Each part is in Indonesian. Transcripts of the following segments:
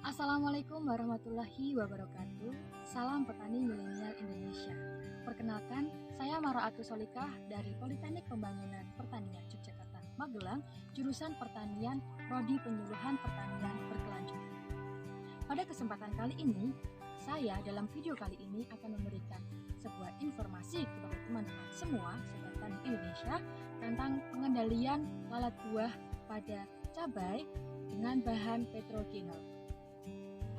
Assalamualaikum warahmatullahi wabarakatuh. Salam petani milenial Indonesia. Perkenalkan, saya Maraatu Solikah dari Politeknik Pembangunan Pertanian Yogyakarta, Magelang, jurusan Pertanian, Prodi Penyuluhan Pertanian Berkelanjutan. Pada kesempatan kali ini, saya dalam video kali ini akan memberikan sebuah informasi kepada teman-teman semua sobat tani Indonesia tentang pengendalian lalat buah pada cabai dengan bahan petrogenol.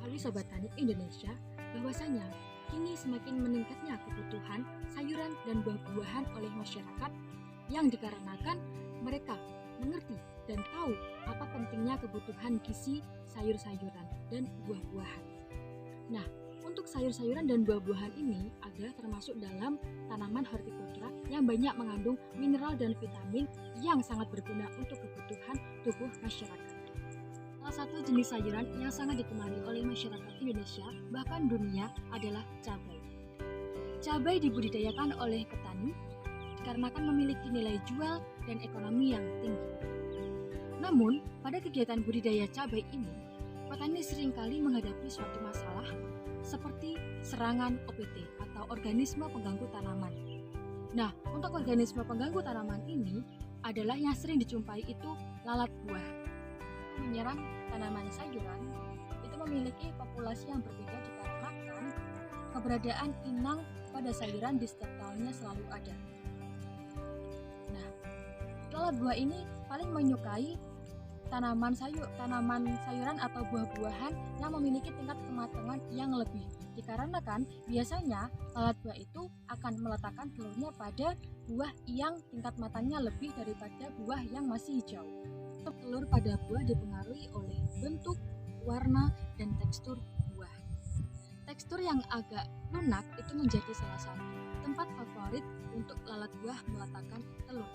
Halo Sobat Tani Indonesia, bahwasanya kini semakin meningkatnya kebutuhan sayuran dan buah-buahan oleh masyarakat yang dikarenakan mereka mengerti dan tahu apa pentingnya kebutuhan gizi sayur-sayuran dan buah-buahan. Nah, untuk sayur-sayuran dan buah-buahan ini adalah termasuk dalam tanaman hortikultura yang banyak mengandung mineral dan vitamin yang sangat berguna untuk kebutuhan tubuh masyarakat. Salah satu jenis sayuran yang sangat digemari oleh masyarakat Indonesia, bahkan dunia, adalah cabai. Cabai dibudidayakan oleh petani dikarenakan memiliki nilai jual dan ekonomi yang tinggi. Namun, pada kegiatan budidaya cabai ini, petani seringkali menghadapi suatu masalah seperti serangan OPT atau organisme pengganggu tanaman. Nah, untuk organisme pengganggu tanaman ini adalah yang sering dijumpai itu lalat buah. Menyerang tanaman sayuran itu memiliki populasi yang berbeda dikarenakan keberadaan inang pada sayuran di setiap tahunnya selalu ada. Nah, lalat buah ini paling menyukai tanaman sayuran atau buah-buahan yang memiliki tingkat kematangan yang lebih. Dikarenakan biasanya lalat buah itu akan meletakkan telurnya pada buah yang tingkat matangnya lebih daripada buah yang masih hijau. Telur pada buah dipengaruhi oleh bentuk, warna, dan tekstur buah. Tekstur yang agak lunak itu menjadi salah satu tempat favorit untuk lalat buah meletakkan telur.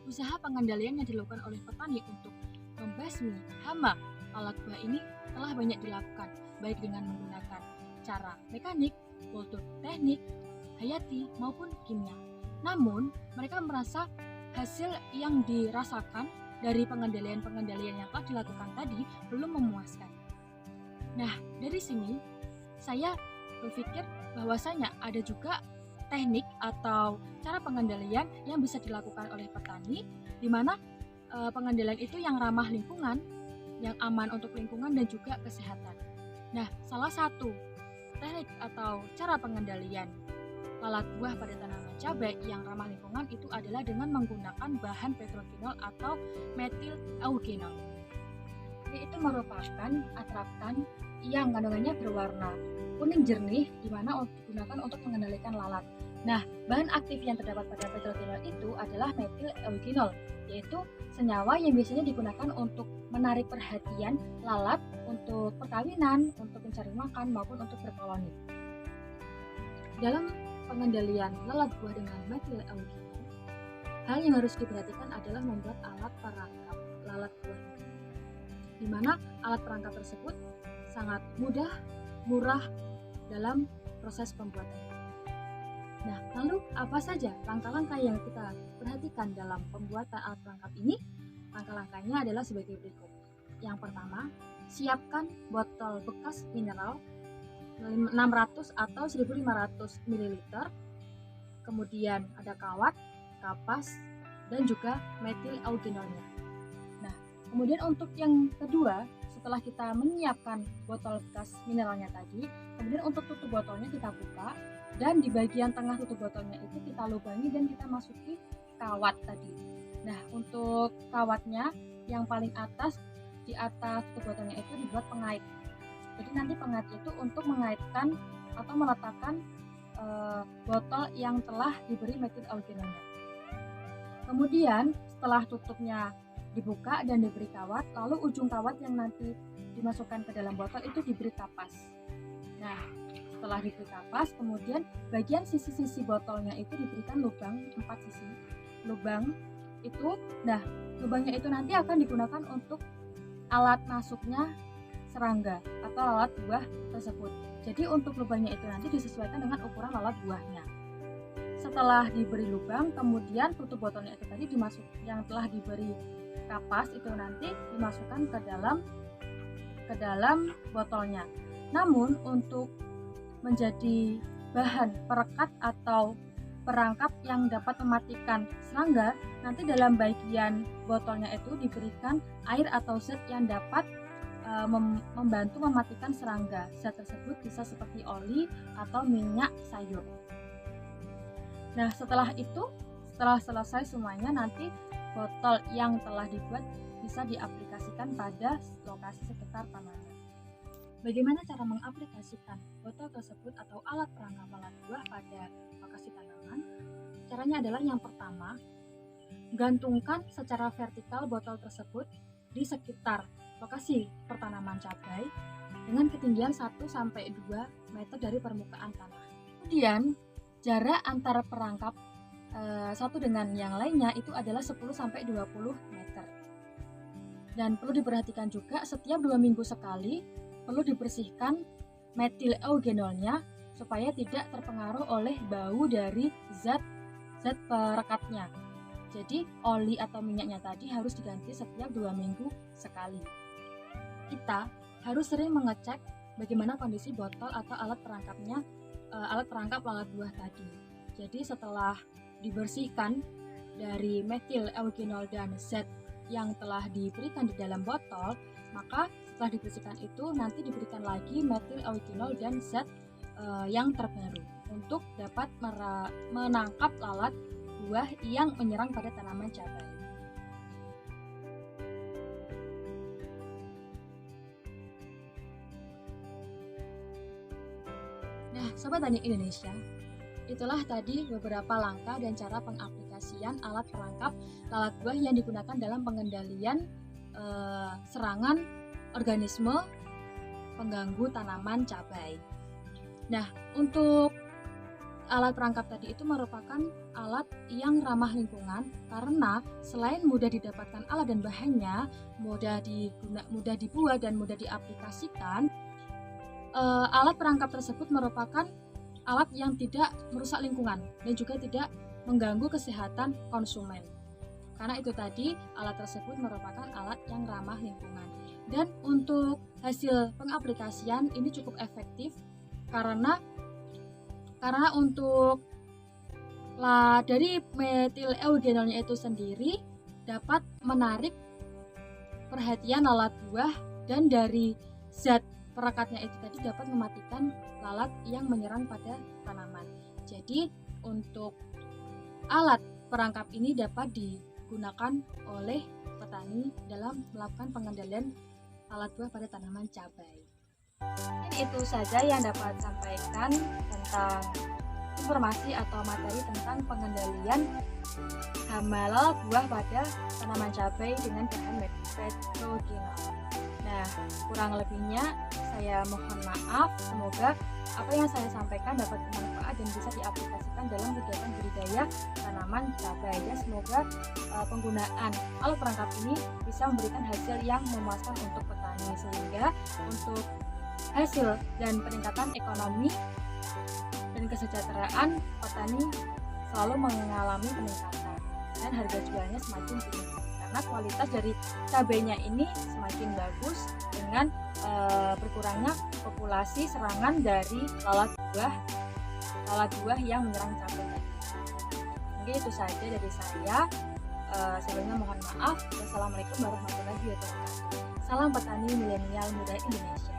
Usaha pengendalian yang dilakukan oleh petani untuk membasmi hama lalat buah ini telah banyak dilakukan, baik dengan menggunakan cara mekanik, kultur teknik, hayati, maupun kimia. Namun, mereka merasa hasil yang dirasakan dari pengendalian yang telah dilakukan tadi belum memuaskan. Nah, dari sini saya berpikir bahwasanya ada juga teknik atau cara pengendalian yang bisa dilakukan oleh petani, di mana pengendalian itu yang ramah lingkungan, yang aman untuk lingkungan dan juga kesehatan. Nah, salah satu teknik atau cara pengendalian lalat buah pada tanaman cabai yang ramah lingkungan itu adalah dengan menggunakan bahan petrogenol atau metil eugenol. Itu merupakan atraktan yang kandungannya berwarna kuning jernih, di mana digunakan untuk mengendalikan lalat. Nah, bahan aktif yang terdapat pada petrogenol itu adalah metil eugenol, yaitu senyawa yang biasanya digunakan untuk menarik perhatian lalat untuk perkawinan, untuk mencari makan, maupun untuk berkoloni. Dalam pengendalian lalat buah dengan metil eugenol, hal yang harus diperhatikan adalah membuat alat perangkap lalat buah, di mana alat perangkap tersebut sangat mudah, murah dalam proses pembuatan. Nah, lalu apa saja langkah-langkah yang kita perhatikan dalam pembuatan alat perangkap ini? Langkah-langkahnya adalah sebagai berikut. Yang pertama, siapkan botol bekas mineral 600 atau 1500 ml, kemudian ada kawat, kapas, dan juga metil eugenolnya. Nah, kemudian untuk yang kedua, setelah kita menyiapkan botol bekas mineralnya tadi, kemudian untuk tutup botolnya kita buka, dan di bagian tengah tutup botolnya itu kita lubangi dan kita masuki kawat tadi. Nah, untuk kawatnya yang paling atas, di atas tutup botolnya itu dibuat pengait. Jadi nanti pengait itu untuk mengaitkan atau meletakkan botol yang telah diberi metil eugenolnya. Kemudian setelah tutupnya dibuka dan diberi kawat, lalu ujung kawat yang nanti dimasukkan ke dalam botol itu diberi kapas. Nah, Setelah diberi kapas, kemudian bagian sisi-sisi botolnya itu diberikan lubang 4 sisi. Lubang itu, lubangnya itu nanti akan digunakan untuk alat masuknya serangga atau lalat buah tersebut. Jadi untuk lubangnya itu nanti disesuaikan dengan ukuran lalat buahnya. Setelah diberi lubang, kemudian tutup botolnya itu tadi yang telah diberi kapas itu nanti dimasukkan ke dalam botolnya. Namun untuk menjadi bahan perekat atau perangkap yang dapat mematikan serangga, nanti dalam bagian botolnya itu diberikan air atau zat yang dapat membantu mematikan serangga. Zat tersebut bisa seperti oli atau minyak sayur. Nah, setelah selesai semuanya, nanti botol yang telah dibuat bisa diaplikasikan pada lokasi sekitar tanaman. Bagaimana cara mengaplikasikan botol tersebut atau alat perangkap lalat buah pada lokasi tanaman? Caranya adalah yang pertama, gantungkan secara vertikal botol tersebut di sekitar lokasi pertanaman cabai dengan ketinggian 1-2 meter dari permukaan tanah. Kemudian, jarak antara perangkap satu dengan yang lainnya itu adalah 10-20 meter. Dan perlu diperhatikan juga setiap 2 minggu sekali perlu dibersihkan metil eugenolnya supaya tidak terpengaruh oleh bau dari zat perekatnya. Jadi oli atau minyaknya tadi harus diganti setiap 2 minggu sekali. Kita harus sering mengecek bagaimana kondisi botol atau alat perangkap lalat buah tadi. Jadi setelah dibersihkan dari metil eugenol dan zat yang telah diberikan di dalam botol, maka setelah dibersihkan itu nanti diberikan lagi metil eugenol dan zat yang terbaru untuk dapat menangkap lalat buah yang menyerang pada tanaman cabai. Nah, Sobat Tani Indonesia, itulah tadi beberapa langkah dan cara pengaplikasian alat perangkap lalat buah yang digunakan dalam pengendalian serangan organisme pengganggu tanaman cabai. Nah, untuk alat perangkap tadi itu merupakan alat yang ramah lingkungan karena selain mudah didapatkan alat dan bahannya, mudah dibuat dan mudah diaplikasikan, alat perangkap tersebut merupakan alat yang tidak merusak lingkungan dan juga tidak mengganggu kesehatan konsumen. Karena itu tadi, alat tersebut merupakan alat yang ramah lingkungan. Dan untuk hasil pengaplikasian ini cukup efektif karena untuk dari metil eugenolnya itu sendiri dapat menarik perhatian lalat buah, dan dari zat perekatnya itu tadi dapat mematikan lalat yang menyerang pada tanaman. Jadi untuk alat perangkap ini dapat digunakan oleh petani dalam melakukan pengendalian lalat buah pada tanaman cabai. Itu saja yang dapat sampaikan tentang informasi atau materi tentang pengendalian hama lalat buah pada tanaman cabai dengan bahan petrogenol. Nah, kurang lebihnya saya mohon maaf. Semoga apa yang saya sampaikan dapat bermanfaat dan bisa diaplikasikan dalam kegiatan budidaya tanaman cabai. Ya, semoga penggunaan alat perangkap ini bisa memberikan hasil yang memuaskan untuk petani, sehingga untuk hasil dan peningkatan ekonomi dan kesejahteraan petani selalu mengalami peningkatan dan harga jualnya semakin tinggi karena kualitas dari cabainya ini semakin bagus dengan berkurangnya populasi serangan dari lalat buah yang menyerang cabai. Mungkin itu saja dari saya. Sebelumnya mohon maaf. Wassalamualaikum warahmatullahi wabarakatuh. Salam petani milenial muda Indonesia.